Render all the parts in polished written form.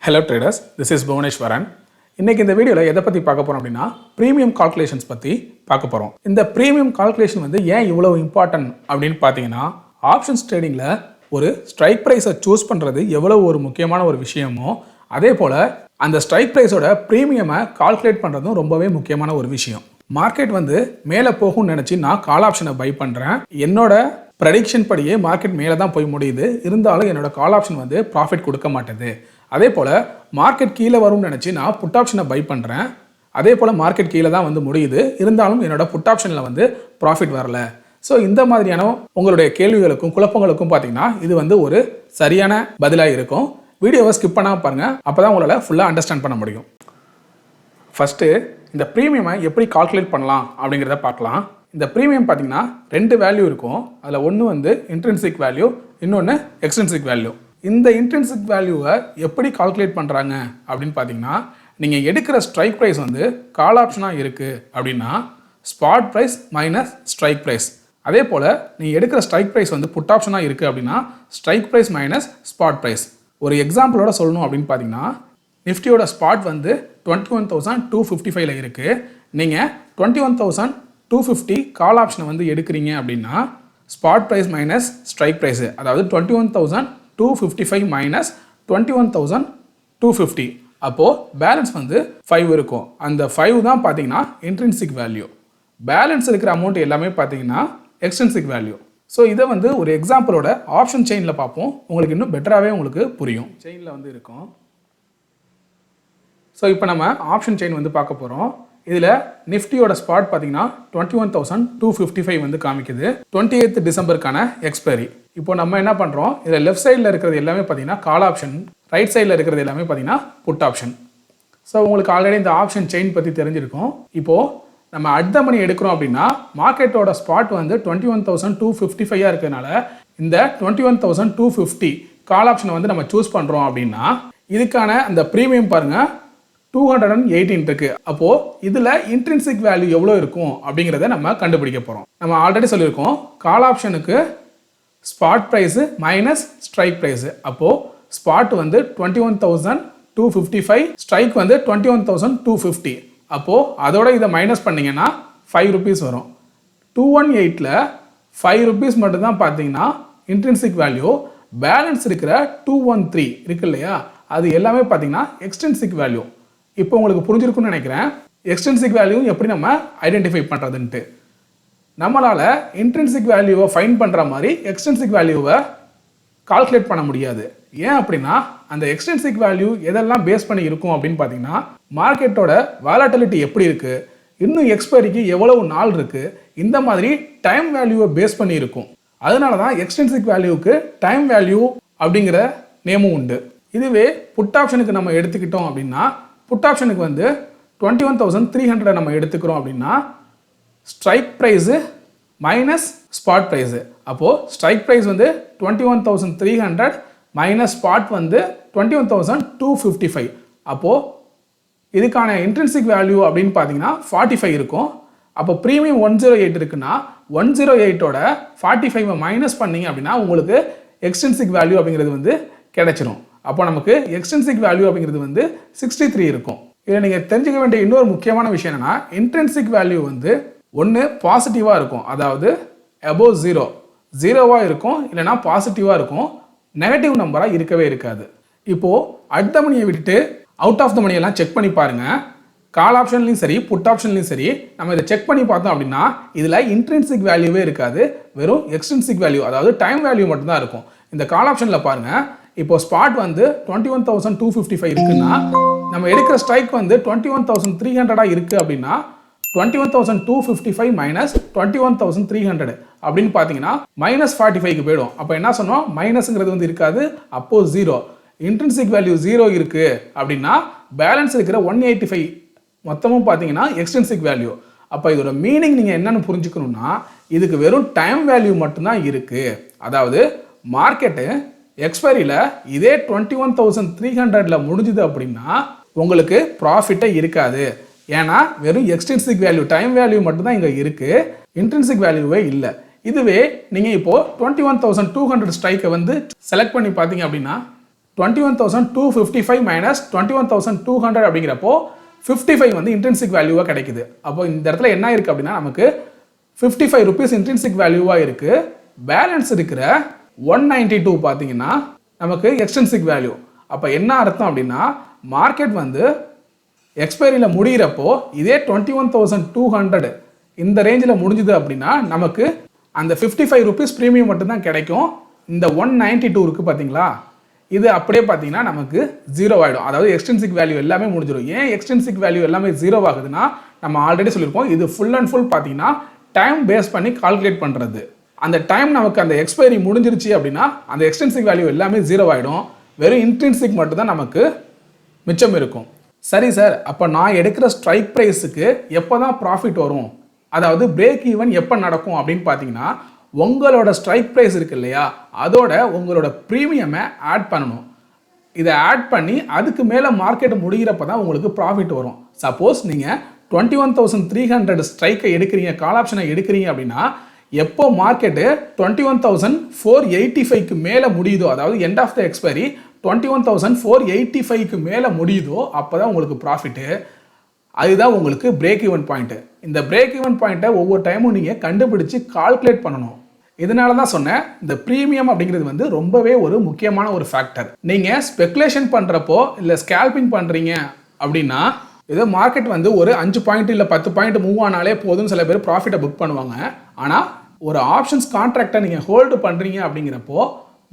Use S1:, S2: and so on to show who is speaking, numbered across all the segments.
S1: Hello traders, this is Bhuvaneshwaran. இன்னைக்கு இந்த வீடியோவில் எதை பற்றி பார்க்க போகிறோம் அப்படின்னா ப்ரீமியம் கால்குலேஷன்ஸ் பற்றி பார்க்க போகிறோம். இந்த ப்ரீமியம் கால்குலேஷன் வந்து ஏன் இவ்வளவு இம்பார்ட்டன்ட் அப்படின்னு பார்த்தீங்கன்னா ஆப்ஷன்ஸ் ட்ரேடிங்கில் ஒரு ஸ்ட்ரைக் ப்ரைஸை சூஸ் பண்ணுறது எவ்வளோ ஒரு முக்கியமான ஒரு விஷயமோ அதே போல் அந்த ஸ்ட்ரைக் ப்ரைஸோட ப்ரீமியமை கால்குலேட் பண்ணுறதும் ரொம்பவே முக்கியமான ஒரு விஷயம். மார்க்கெட் வந்து மேலே போகும்னு நினச்சி நான் கால் ஆப்ஷனை பை பண்ணுறேன். என்னோட ப்ரெடிக்ஷன் படியே மார்க்கெட் மேலே தான் போய் முடியுது. இருந்தாலும் என்னோட கால் ஆப்ஷன் வந்து ப்ராஃபிட் கொடுக்க மாட்டேது. அதே போல் மார்க்கெட் கீழே வரும்னு நினச்சி நான் புட் ஆப்ஷனை பை பண்ணுறேன். அதே போல் மார்க்கெட் கீழே தான் வந்து முடியுது. இருந்தாலும் என்னோட புட் ஆப்ஷனில் வந்து ப்ராஃபிட் வரல. ஸோ இந்த மாதிரியான உங்களுடைய கேள்விகளுக்கும் குழப்பங்களுக்கும் பார்த்தீங்கன்னா இது வந்து ஒரு சரியான பதிலாக இருக்கும். வீடியோவை ஸ்கிப் பண்ணாமல் பாருங்கள், அப்போ தான் உங்களால் ஃபுல்லாக அண்டர்ஸ்டாண்ட் பண்ண முடியும். ஃபஸ்ட்டு இந்த ப்ரீமியமை எப்படி கால்குலேட் பண்ணலாம் அப்படிங்கிறத பார்க்கலாம். இந்த ப்ரீமியம் பார்த்தீங்கன்னா ரெண்டு வேல்யூ இருக்கும். அதில் ஒன்று வந்து இன்ட்ரின்சிக் வேல்யூ, இன்னொன்று எக்ஸ்ட்ரின்சிக் வேல்யூ. இந்த இன்ட்ரின்சிக் வேல்யூவை எப்படி கால்குலேட் பண்ணுறாங்க அப்படின்னு பார்த்தீங்கன்னா நீங்கள் எடுக்கிற ஸ்ட்ரைக் ப்ரைஸ் வந்து கால் ஆப்ஷனாக இருக்குது அப்படின்னா spot price minus strike price. அதே போல் நீங்கள் எடுக்கிற ஸ்ட்ரைக் ப்ரைஸ் வந்து புட் ஆப்ஷனாக இருக்குது அப்படின்னா strike price minus spot price. ஒரு எக்ஸாம்பிளோட சொல்லணும் அப்படின்னு பார்த்தீங்கன்னா நிஃப்டியோட ஸ்பாட் வந்து 21,255 இருக்குது. நீங்கள் 21,250 கால் ஆப்ஷனை வந்து எடுக்கிறீங்க அப்படின்னா spot price minus strike price, அதாவது 21,255 மைனஸ் 21,250, அப்போது பேலன்ஸ் வந்து 5 இருக்கும். அந்த 5 தான் பார்த்தீங்கன்னா இன்ட்ரின்சிக் வேல்யூ. பேலன்ஸ் இருக்கிற அமௌண்ட் எல்லாமே பார்த்தீங்கன்னா எக்ஸ்ட்ரின்சிக் வேல்யூ. ஸோ இதை வந்து ஒரு எக்ஸாம்பிளோட ஆப்ஷன் செயினில் பார்ப்போம். உங்களுக்கு இன்னும் பெட்டராகவே உங்களுக்கு புரியும். செயினில் வந்து இருக்கும். ஸோ இப்போ நம்ம ஆப்ஷன் செயின் வந்து பார்க்க போகிறோம். இதில் நிஃப்டியோட ஸ்பாட் பார்த்தீங்கன்னா 21,255 வந்து காமிக்குது. 28th டிசம்பருக்கான expiry. இப்போ நம்ம என்ன பண்ணுறோம், இதில் லெஃப்ட் சைடில் இருக்கிறது எல்லாமே பார்த்தீங்கன்னா கால் ஆப்ஷன், ரைட் சைடில் இருக்கிறது எல்லாமே பார்த்தீங்கன்னா புட் ஆப்ஷன். ஸோ உங்களுக்கு ஆல்ரெடி இந்த ஆப்ஷன் செயின் பற்றி தெரிஞ்சிருக்கும். இப்போது நம்ம அட் த மணி எடுக்கிறோம் அப்படின்னா மார்க்கெட்டோட ஸ்பாட் வந்து 21,255 இருக்கிறதுனால இந்த 21,250 கால் ஆப்ஷனை வந்து நம்ம சூஸ் பண்ணுறோம் அப்படின்னா இதுக்கான அந்த ப்ரீமியம் பாருங்கள் 218 இருக்கு. அப்போது இதில் இன்ட்ரின்சிக் வேல்யூ எவ்வளோ இருக்கும் அப்படிங்கிறத நம்ம கண்டுபிடிக்க போகிறோம். நம்ம ஆல்ரெடி சொல்லியிருக்கோம் கால் ஆப்ஷனுக்கு spot price minus strike price. அப்போது ஸ்பாட் வந்து 21,255, ஸ்ட்ரைக் வந்து 21,250. அப்போது அதோட இதை மைனஸ் பண்ணிங்கன்னா 5 rupees வரும். 218ல் 5 rupees மட்டும்தான் பார்த்தீங்கன்னா இன்ட்ரின்சிக் வேல்யூ. பேலன்ஸ் இருக்கிற 213 இருக்கு இல்லையா, அது எல்லாமே பார்த்தீங்கன்னா எக்ஸ்ட்ரின்சிக் வேல்யூ. இப்போ உங்களுக்கு புரிஞ்சிருக்குன்னு நினைக்கிறேன் எக்ஸ்ட்ரின்சிக் வேல்யூ எப்படி நம்ம ஐடென்டிஃபை பண்ணுறதுன்ட்டு. நம்மளால் இன்ட்ரின்சிக் வேல்யூவை ஃபைன் பண்ணுற மாதிரி எக்ஸ்ட்ரின்சிக் வேல்யூவை கால்குலேட் பண்ண முடியாது. ஏன் அப்படின்னா அந்த எக்ஸ்ட்ரின்சிக் வேல்யூ எதெல்லாம் பேஸ் பண்ணி இருக்கும் அப்படின்னு பார்த்தீங்கன்னா மார்க்கெட்டோட வாலட்டிலிட்டி எப்படி இருக்குது, இன்னும் எக்ஸ்பைரிக்கு எவ்வளவு நாள் இருக்குது, இந்த மாதிரி டைம் வேல்யூவை பேஸ் பண்ணி இருக்கும். அதனால தான் எக்ஸ்ட்ரின்சிக் வேல்யூவுக்கு டைம் வேல்யூ அப்படிங்கிற நேமும் உண்டு. இதுவே புட் ஆப்ஷனுக்கு நம்ம எடுத்துக்கிட்டோம் அப்படின்னா புட் ஆப்ஷனுக்கு வந்து 21,300 நம்ம எடுத்துக்கிறோம் அப்படின்னா strike price minus spot price. அப்போது ஸ்ட்ரைக் ப்ரைஸ் வந்து 21,300 மைனஸ் ஸ்பாட் வந்து 21,255. அப்போது இதுக்கான இன்ட்ரின்சிக் வேல்யூ அப்படின்னு பார்த்தீங்கன்னா 45 இருக்கும். அப்போ ப்ரீமியம் 108 இருக்குன்னா 108ஓட 45 மைனஸ் பண்ணிங்க அப்படின்னா உங்களுக்கு எக்ஸ்ட்ரின்சிக் வேல்யூ அப்படிங்கிறது வந்து கிடைச்சிரும். அப்போ நமக்கு எக்ஸ்ட்ரின்சிக் வேல்யூ அப்படிங்கிறது வந்து 63 இருக்கும். இதில் நீங்கள் தெரிஞ்சுக்க வேண்டிய இன்னொரு முக்கியமான விஷயம் என்னென்னா இன்ட்ரின்சிக் வேல்யூ வந்து ஒன்று பாசிட்டிவாக இருக்கும், அதாவது அபோவ் 0 இருக்கும், இல்லைனா பாசிட்டிவாக இருக்கும், நெகட்டிவ் நம்பராக இருக்கவே இருக்காது. இப்போது அட் த மணியை விட்டுட்டு அவுட் ஆஃப் த மணியெல்லாம் செக் பண்ணி பாருங்கள். கால் ஆப்ஷன்லையும் சரி புட் ஆப்ஷன்லையும் சரி நம்ம இதை செக் பண்ணி பார்த்தோம் அப்படின்னா இதில் இன்ட்ரின்சிக் வேல்யூவே இருக்காது, வெறும் எக்ஸ்ட்ரின்சிக் வேல்யூ அதாவது டைம் வேல்யூ மட்டும்தான் இருக்கும். இந்த கால் ஆப்ஷனில் பாருங்கள், இப்போ ஸ்பாட் வந்து 21,255 இருக்குன்னா நம்ம எடுக்கிற ஸ்ட்ரைக் வந்து 21,300 இருக்குது அப்படின்னா 21,255 மைனஸ் 21,300 அப்படின்னு பார்த்தீங்கன்னா மைனஸ் 45க்கு போயிடும். அப்போ என்ன சொன்னோம், மைனஸுங்கிறது வந்து இருக்காது, அப்போது 0. இன்ட்ரின்சிக் வேல்யூ 0 இருக்குது அப்படின்னா பேலன்ஸ் இருக்கிற 185 மொத்தமும் பார்த்தீங்கன்னா எக்ஸ்ட்ரின்சிக் வேல்யூ. அப்போ இதோட மீனிங் நீங்கள் என்னென்னு புரிஞ்சுக்கணுன்னா இதுக்கு வெறும் டைம் வேல்யூ மட்டும்தான் இருக்குது. அதாவது மார்க்கெட்டு எக்ஸ்பைரியில் இதே 21,300ல் முடிஞ்சுது அப்படின்னா உங்களுக்கு ப்ராஃபிட்டே இருக்காது. ஏன்னா வெறும் எக்ஸ்ட்ரின்சிக் வேல்யூ டைம் வேல்யூ மட்டும்தான் இங்கே இருக்குது, இன்ட்ரின்சிக் வேல்யூவே இல்லை. இதுவே நீங்கள் இப்போது 21,200 ஸ்ட்ரைக்கை வந்து செலக்ட் பண்ணி பார்த்தீங்க அப்படின்னா 21,255 மைனஸ் 21,200 அப்படிங்கிறப்போ 55 வந்து இன்ட்ரின்சிக் வேல்யூவாக கிடைக்குது. அப்போ இந்த இடத்துல என்ன இருக்குது அப்படின்னா நமக்கு 55 ருபீஸ் இன்ட்ரின்சிக் வேல்யூவாக இருக்குது. பேலன்ஸ் இருக்கிற 192 பார்த்தீங்கன்னா நமக்கு எக்ஸ்ட்ரின்சிக் வேல்யூ. அப்போ என்ன அர்த்தம் அப்படின்னா மார்க்கெட் வந்து எக்ஸ்பைரியில் முடிகிறப்போ இதே 21,200 இந்த ரேஞ்சில் முடிஞ்சுது அப்படின்னா நமக்கு அந்த 55 ருபீஸ் ப்ரீமியம் மட்டும்தான் கிடைக்கும். இந்த 192 இருக்குது பார்த்தீங்களா, இது அப்படியே பார்த்தீங்கன்னா நமக்கு ஜீரோ ஆகிடும். அதாவது எக்ஸ்ட்ரின்சிக் வேல்யூ எல்லாமே முடிஞ்சிடும். ஏன் எக்ஸ்ட்ரின்சிக் வேல்யூ எல்லாமே ஜீரோ ஆகுதுன்னா நம்ம ஆல்ரெடி சொல்லியிருப்போம், இது ஃபுல் அண்ட் ஃபுல் பார்த்தீங்கன்னா டைம் பேஸ் பண்ணி கால்குலேட் பண்ணுறது. அந்த டைம் நமக்கு அந்த எக்ஸ்பைரி முடிஞ்சிருச்சு அப்படின்னா அந்த எக்ஸ்ட்ரின்சிக் வேல்யூ எல்லாமே ஜீரோ ஆகிடும். வெறும் இன்ட்ரின்சிக் மட்டும்தான் நமக்கு மிச்சம் இருக்கும். சரி சார், அப்போ நான் எடுக்கிற ஸ்ட்ரைக் ப்ரைஸுக்கு எப்போ தான் ப்ராஃபிட் வரும், அதாவது பிரேக் ஈவன் எப்போ நடக்கும் அப்படின்னு பார்த்தீங்கன்னா உங்களோட ஸ்ட்ரைக் ப்ரைஸ் இருக்கு இல்லையா, அதோட உங்களோட ப்ரீமியமை ஆட் பண்ணணும். இதை ஆட் பண்ணி அதுக்கு மேலே மார்க்கெட் முடிகிறப்ப தான் உங்களுக்கு ப்ராஃபிட் வரும். சப்போஸ் நீங்கள் 21,300 ஸ்ட்ரைக்கை எடுக்கிறீங்க, கால் ஆப்ஷனை எடுக்கிறீங்க அப்படின்னா எப்போ மார்க்கெட்டு 21,485க்கு மேலே முடியுதோ, அதாவது எண்ட் ஆஃப் த எக்ஸ்பைரி 21,485க்கு மேலே முடியுதோ அப்போ தான் உங்களுக்கு ப்ராஃபிட்டு. அதுதான் உங்களுக்கு பிரேக் ஈவன் பாயிண்ட்டு. இந்த பிரேக் ஈவன் பாயிண்ட்டை ஒவ்வொரு டைமும் நீங்கள் கண்டுபிடிச்சு கால்குலேட் பண்ணணும். இதனால தான் சொன்னேன், இந்த ப்ரீமியம் அப்படிங்கிறது வந்து ரொம்பவே ஒரு முக்கியமான ஒரு ஃபேக்டர். நீங்கள் ஸ்பெகுலேஷன் பண்ணுறப்போ இல்லை ஸ்கேல்பிங் பண்ணுறீங்க அப்படின்னா ஏதோ மார்க்கெட் வந்து ஒரு 5 பாயிண்ட் இல்லை 10 பாயிண்ட் மூவ் ஆனாலே போதும் சில பேர் ப்ராஃபிட்டை புக் பண்ணுவாங்க. ஆனால் ஒரு ஆப்ஷன்ஸ் கான்ட்ராக்டை நீங்கள் ஹோல்டு பண்ணுறீங்க அப்படிங்கிறப்போ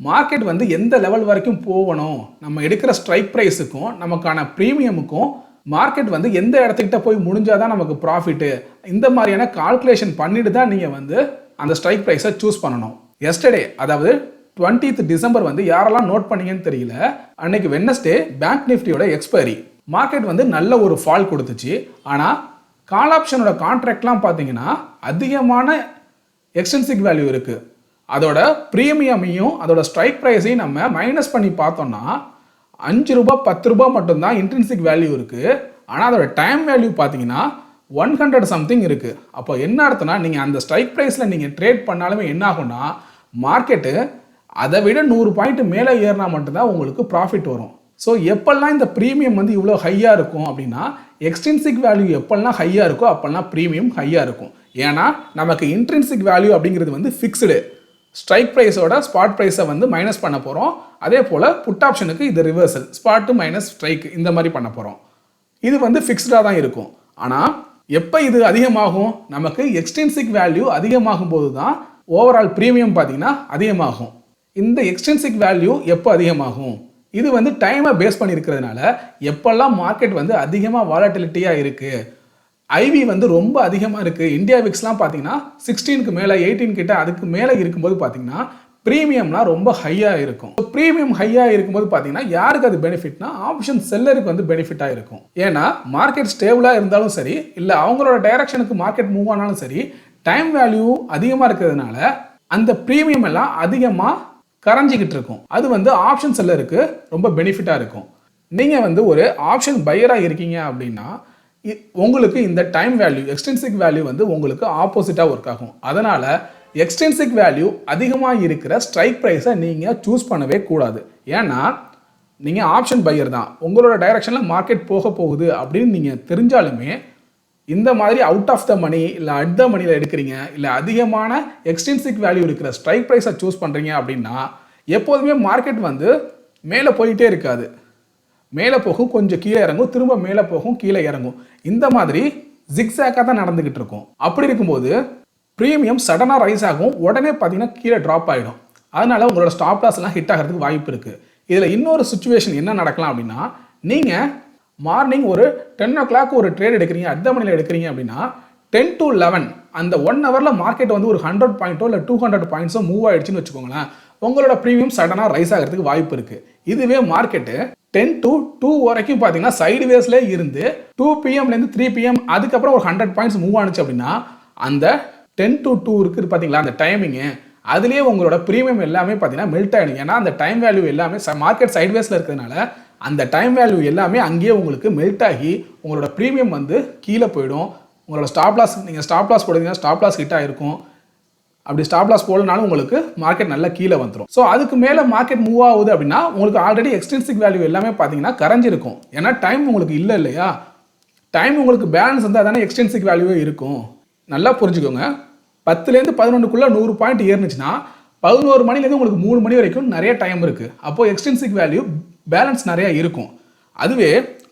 S1: மார்க்கெட் வந்து எந்த லெவல் வரைக்கும் போகணும், நம்ம எடுக்கிற ஸ்ட்ரைக் ப்ரைஸுக்கும் நமக்கான ப்ரீமியமுக்கும் மார்க்கெட் வந்து எந்த இடத்துக்கிட்ட போய் முடிஞ்சாதான் நமக்கு ப்ராஃபிட்டு, இந்த மாதிரியான கால்குலேஷன் பண்ணிட்டு தான் நீங்கள் வந்து அந்த ஸ்ட்ரைக் ப்ரைஸை சூஸ் பண்ணணும். எஸ்டர்டே அதாவது 20th டிசம்பர் வந்து யாரெல்லாம் நோட் பண்ணீங்கன்னு தெரியல, அன்னைக்கு வெட்னஸ்டே பேங்க் நிஃப்டியோட எக்ஸ்பைரி மார்க்கெட் வந்து நல்ல ஒரு ஃபால் கொடுத்துச்சு. ஆனால் கால் ஆப்ஷனோட கான்ட்ராக்ட்லாம் பார்த்தீங்கன்னா அதிகமான எக்ஸ்ட்ரின்சிக் வேல்யூ இருக்குது. அதோட ப்ரீமியமையும் அதோட ஸ்ட்ரைக் ப்ரைஸையும் நம்ம மைனஸ் பண்ணி பார்த்தோம்னா 5 ரூபா 10 ரூபா மட்டும்தான் இன்ட்ரின்சிக் வேல்யூ இருக்குது. ஆனால் அதோட டைம் வேல்யூ பார்த்தீங்கன்னா 100 சம்திங் இருக்குது. அப்போ என்ன அர்த்தம்னா நீங்கள் அந்த ஸ்ட்ரைக் ப்ரைஸில் நீங்கள் ட்ரேட் பண்ணாலுமே என்ன ஆகும்னா மார்க்கெட்டு அதை விட 100 பாயிண்ட் மேலே ஏறினா மட்டும்தான் உங்களுக்கு ப்ராஃபிட் வரும். ஸோ எப்பெல்லாம் இந்த ப்ரீமியம் வந்து இவ்வளோ ஹையாக இருக்கும் அப்படின்னா எக்ஸ்ட்ரின்சிக் வேல்யூ எப்பெல்லாம் ஹையாக இருக்கோ அப்போல்லாம் ப்ரீமியம் ஹையாக இருக்கும். ஏன்னா நமக்கு இன்ட்ரின்சிக் வேல்யூ அப்படிங்கிறது வந்து ஃபிக்ஸ்டு. ஸ்ட்ரைக் ப்ரைஸோட ஸ்பாட் ப்ரைஸை வந்து மைனஸ் பண்ண போகிறோம். அதே போல் புட் ஆப்ஷனுக்கு இது ரிவர்சல், ஸ்பாட்டு மைனஸ் ஸ்ட்ரைக் இந்த மாதிரி பண்ண போகிறோம். இது வந்து ஃபிக்ஸ்டாக தான் இருக்கும். ஆனால் எப்போ இது அதிகமாகும், நமக்கு எக்ஸ்ட்ரின்சிக் வேல்யூ அதிகமாகும் போது தான் ஓவரால் ப்ரீமியம் பார்த்தீங்கன்னா அதிகமாகும். இந்த எக்ஸ்ட்ரின்சிக் வேல்யூ எப்போ அதிகமாகும், இது வந்து டைமை பேஸ் பண்ணி இருக்கிறதுனால எப்பெல்லாம் மார்க்கெட் வந்து அதிகமாக வாலட்டிலிட்டியாக இருக்குது, ஐவி வந்து ரொம்ப அதிகமாக இருக்குது, இந்தியா விக்ஸ்லாம் பார்த்தீங்கன்னா 16க்கு மேலே 18 கிட்ட அதுக்கு மேலே இருக்கும்போது பார்த்தீங்கன்னா ப்ரீமியம்லாம் ரொம்ப ஹையாக இருக்கும். ப்ரீமியம் ஹையாக இருக்கும்போது பார்த்தீங்கன்னா யாருக்கு அது பெனிஃபிட்னா ஆப்ஷன் செல்லருக்கு வந்து பெனிஃபிட்டாக இருக்கும். ஏன்னா மார்க்கெட் ஸ்டேபிளாக இருந்தாலும் சரி இல்லை அவங்களோட டைரக்ஷனுக்கு மார்க்கெட் மூவ் ஆனாலும் சரி டைம் வேல்யூ அதிகமாக இருக்கிறதுனால அந்த ப்ரீமியம் எல்லாம் அதிகமாக கரைஞ்சிக்கிட்டு இருக்கும். அது வந்து ஆப்ஷன் செல்லருக்கு ரொம்ப பெனிஃபிட்டாக இருக்கும். நீங்கள் வந்து ஒரு ஆப்ஷன் பையராக இருக்கீங்க அப்படின்னா உங்களுக்கு இந்த டைம் வேல்யூ எக்ஸ்ட்ரின்சிக் வேல்யூ வந்து உங்களுக்கு ஆப்போசிட்டாக ஒர்க் ஆகும். அதனால் எக்ஸ்ட்ரின்சிக் வேல்யூ அதிகமாக இருக்கிற ஸ்ட்ரைக் ப்ரைஸை நீங்கள் சூஸ் பண்ணவே கூடாது. ஏன்னா நீங்கள் ஆப்ஷன் பையர் தான், உங்களோட டைரக்ஷனில் மார்க்கெட் போக போகுது அப்படின்னு நீங்கள் தெரிஞ்சாலுமே இந்த மாதிரி அவுட் ஆஃப் த மணி இல்லை அட் த மணியில் எடுக்கிறீங்க இல்லை அதிகமான எக்ஸ்ட்ரின்சிக் வேல்யூ இருக்கிற ஸ்ட்ரைக் ப்ரைஸை சூஸ் பண்ணுறீங்க அப்படின்னா எப்போதுமே மார்க்கெட் வந்து மேலே போயிட்டே இருக்காது. மேலே போகும், கொஞ்சம் கீழே இறங்கும், திரும்ப மேலே போகும், கீழே இறங்கும். இந்த மாதிரி ஜிக்ஸாக்காக தான் நடந்துக்கிட்டு இருக்கும். அப்படி இருக்கும்போது ப்ரீமியம் சடனாக ரைஸ் ஆகும், உடனே பார்த்தீங்கன்னா கீழே ட்ராப் ஆகிடும். அதனால உங்களோட ஸ்டாப் லாஸ்லாம் ஹிட் ஆகிறதுக்கு வாய்ப்பு இருக்குது. இதில் இன்னொரு சுச்சுவேஷன் என்ன நடக்கலாம் அப்படின்னா நீங்கள் மார்னிங் ஒரு 10 o'clock ஒரு ட்ரேட் எடுக்கிறீங்க, அட் த மணியில் எடுக்கிறீங்க அப்படின்னா 10 to 11 அந்த 1 ஹவரில் மார்க்கெட் வந்து ஒரு 100 பாயிண்ட்டோ இல்லை 200 பாயிண்ட்ஸோ மூவ் ஆகிடுச்சுன்னு வச்சுக்கோங்களேன், உங்களோட ப்ரீமியம் சடனாக ரைஸ் ஆகிறதுக்கு வாய்ப்பு இருக்குது. இதுவே மார்க்கெட்டு 10 to 2 வரைக்கும் பார்த்தீங்கன்னா சைடு வேஸ்லேயே இருந்து 2 PM 3 PM அதுக்கப்புறம் ஒரு 100 பாயிண்ட்ஸ் மூவ் ஆனிச்சு அப்படின்னா அந்த 10 to 2 இருக்குது பார்த்தீங்களா அந்த டைமிங்கு, அதுலேயே உங்களோட ப்ரீமியம் எல்லாமே பார்த்தீங்கன்னா மெல்ட் ஆகிடும். ஏன்னா அந்த டைம் வேல்யூ எல்லாமே மார்க்கெட் சைடு வேஸில் இருக்கிறதுனால அந்த டைம் வேல்யூ எல்லாமே அங்கேயே உங்களுக்கு மெல்ட் ஆகி உங்களோட ப்ரீமியம் வந்து கீழே போயிடும். உங்களோட ஸ்டாப் லாஸ், நீங்கள் ஸ்டாப் லாஸ் போடுறீங்கன்னா ஸ்டாப் லாஸ் ஹிட் ஆகிருக்கும். அப்படி ஸ்டாப் லாஸ் போடலனாலும் உங்களுக்கு மார்க்கெட் நல்லா கீழே வந்துடும். ஸோ அதுக்கு மேலே மார்க்கெட் மூவ் ஆகுது அப்படின்னா உங்களுக்கு ஆல்ரெடி எக்ஸ்ட்ரின்சிக் வேல்யூ எல்லாமே பார்த்தீங்கன்னா கரைஞ்சிருக்கும். ஏன்னா டைம் உங்களுக்கு இல்லை இல்லையா, டைம் உங்களுக்கு பேலன்ஸ் இருந்தால் தானே எக்ஸ்ட்ரின்சிக் வேல்யூவே இருக்கும். நல்லா புரிஞ்சுக்கோங்க, 10லேருந்து 11க்குள்ளே 100 பாயிண்ட் ஏறுனுச்சுன்னா 11 மணிலேருந்து உங்களுக்கு 3 மணி வரைக்கும் நிறைய டைம் இருக்குது. அப்போது எக்ஸ்ட்ரின்சிக் வேல்யூ பேலன்ஸ் நிறையா இருக்கும். அதுவே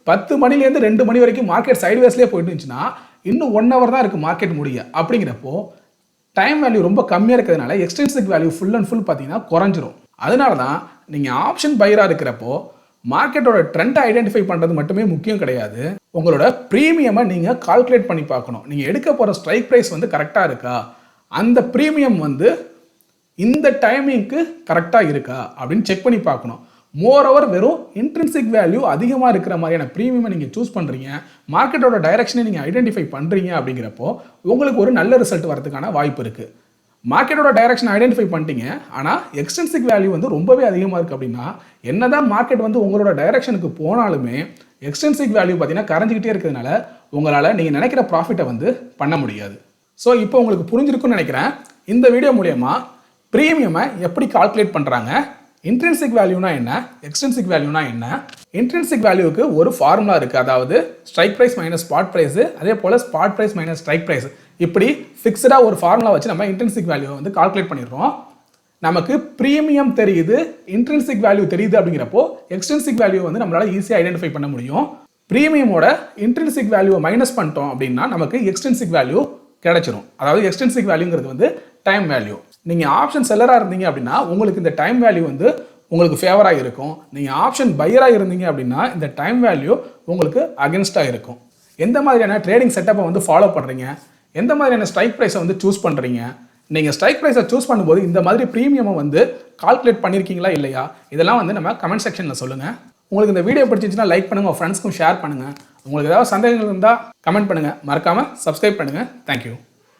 S1: 10 மணிலேருந்து 2 மணி வரைக்கும் மார்க்கெட் சைட்வேஸ்லேயே போயிட்டு இருந்துச்சுன்னா இன்னும் 1 ஹவர் தான் இருக்குது மார்க்கெட் முடிய. அப்படிங்கிறப்போ டைம் வேல்யூ ரொம்ப கம்மியாக இருக்கிறதுனால extrinsic value full and full பார்த்தீங்கன்னா குறைஞ்சிரும். அதனால தான் நீங்கள் ஆப்ஷன் பையராக இருக்கிறப்போ மார்க்கெட்டோட ட்ரெண்டை ஐடென்டிஃபை பண்ணுறது மட்டுமே முக்கியம் கிடையாது, உங்களோட ப்ரீமியமை நீங்கள் கால்குலேட் பண்ணி பார்க்கணும். நீங்கள் எடுக்க போகிற ஸ்ட்ரைக் ப்ரைஸ் வந்து கரெக்டாக இருக்கா, அந்த ப்ரீமியம் வந்து இந்த டைமிங்க்கு கரெக்டாக இருக்கா அப்படின்னு செக் பண்ணி பார்க்கணும். மோரோவர் வெறும் இன்ட்ரின்சிக் வேல்யூ அதிகமாக இருக்கிற மாதிரியான ப்ரீமியமை நீங்கள் சூஸ் பண்ணுறீங்க, மார்க்கெட்டோட டைரக்ஷனை நீங்கள் ஐடென்டிஃபை பண்ணுறீங்க அப்படிங்கிறப்போ உங்களுக்கு ஒரு நல்ல ரிசல்ட் வரதுக்கான வாய்ப்பு இருக்குது. மார்க்கெட்டோட டைரக்ஷன் ஐடென்டிஃபை பண்ணிட்டீங்க, ஆனால் எக்ஸ்ட்ரின்சிக் வேல்யூ வந்து ரொம்பவே அதிகமாக இருக்குது அப்படின்னா என்னதான் மார்க்கெட் வந்து உங்களோட டைரக்ஷனுக்கு போனாலுமே எக்ஸ்ட்ரின்சிக் வேல்யூ பார்த்தீங்கன்னா கரைஞ்சிக்கிட்டே இருக்கிறதுனால உங்களால் நீங்கள் நினைக்கிற ப்ராஃபிட்டை வந்து பண்ண முடியாது. ஸோ இப்போ உங்களுக்கு புரிஞ்சிருக்குன்னு நினைக்கிறேன். இந்த வீடியோ மூலமா ப்ரீமியமை எப்படி கால்குலேட் பண்ணுறாங்க, இன்ட்ரின்சிக் வேல்யூனா என்ன, எக்ஸ்ட்ரின்சிக் வேல்யூனா என்ன, இன்ட்ரின்சிக் வேல்யூக்கு ஒரு ஃபார்முலா இருக்குது, அதாவது strike price minus spot price, அதே போல் spot price minus strike price, இப்படி ஃபிக்ஸ்டாக ஒரு ஃபார்முலா வச்சு நம்ம இன்ட்ரின்சிக் வேல்யூவை வந்து கால்குலேட் பண்ணிடுறோம். நமக்கு ப்ரீமியம் தெரியுது, இன்ட்ரின்சிக் வேல்யூ தெரியுது அப்படிங்கிறப்போ எக்ஸ்ட்ரின்சிக் வேல்யூ வந்து நம்மளால் ஈஸியாக ஐடென்டிஃபை பண்ண முடியும். ப்ரீமியமோட இன்ட்ரின்சிக் வேல்யூவை மைனஸ் பண்ணிட்டோம் அப்படின்னா நமக்கு எக்ஸ்ட்ரின்சிக் வேல்யூ கிடைச்சிரும். அதாவது எக்ஸ்ட்ரின்சிக் வேல்யூங்கிறது வந்து டைம் வேல்யூ. நீங்கள் ஆப்ஷன் செல்லராக இருந்தீங்க அப்படின்னா உங்களுக்கு இந்த டைம் வேல்யூ வந்து உங்களுக்கு ஃபேவராக இருக்கும். நீங்கள் ஆப்ஷன் பையராக இருந்தீங்க அப்படின்னா இந்த டைம் வேல்யூ உங்களுக்கு அகென்ஸ்டாக இருக்கும். எந்த மாதிரியான ட்ரேடிங் செட்டப்பை வந்து ஃபாலோ பண்ணுறீங்க, எந்த மாதிரியான ஸ்ட்ரைக் ப்ரைஸை வந்து சூஸ் பண்ணுறீங்க, நீங்கள் ஸ்ட்ரைக் ப்ரைஸை சூஸ் பண்ணும்போது இந்த மாதிரி ப்ரீமியமை வந்து கால்குலேட் பண்ணியிருக்கீங்களா இல்லையா, இதெல்லாம் வந்து நம்ம கமெண்ட் செக்ஷனில் சொல்லுங்கள். உங்களுக்கு இந்த வீடியோ பிடிச்சிச்சுன்னா லைக் பண்ணுங்கள், உங்கள் ஃப்ரெண்ட்ஸ்க்கும் ஷேர் பண்ணுங்கள். உங்களுக்கு ஏதாவது சந்தேகங்கள் இருந்தால் கமெண்ட் பண்ணுங்கள், மறக்காமல் சப்ஸ்கிரைப் பண்ணுங்கள். தேங்க்யூ.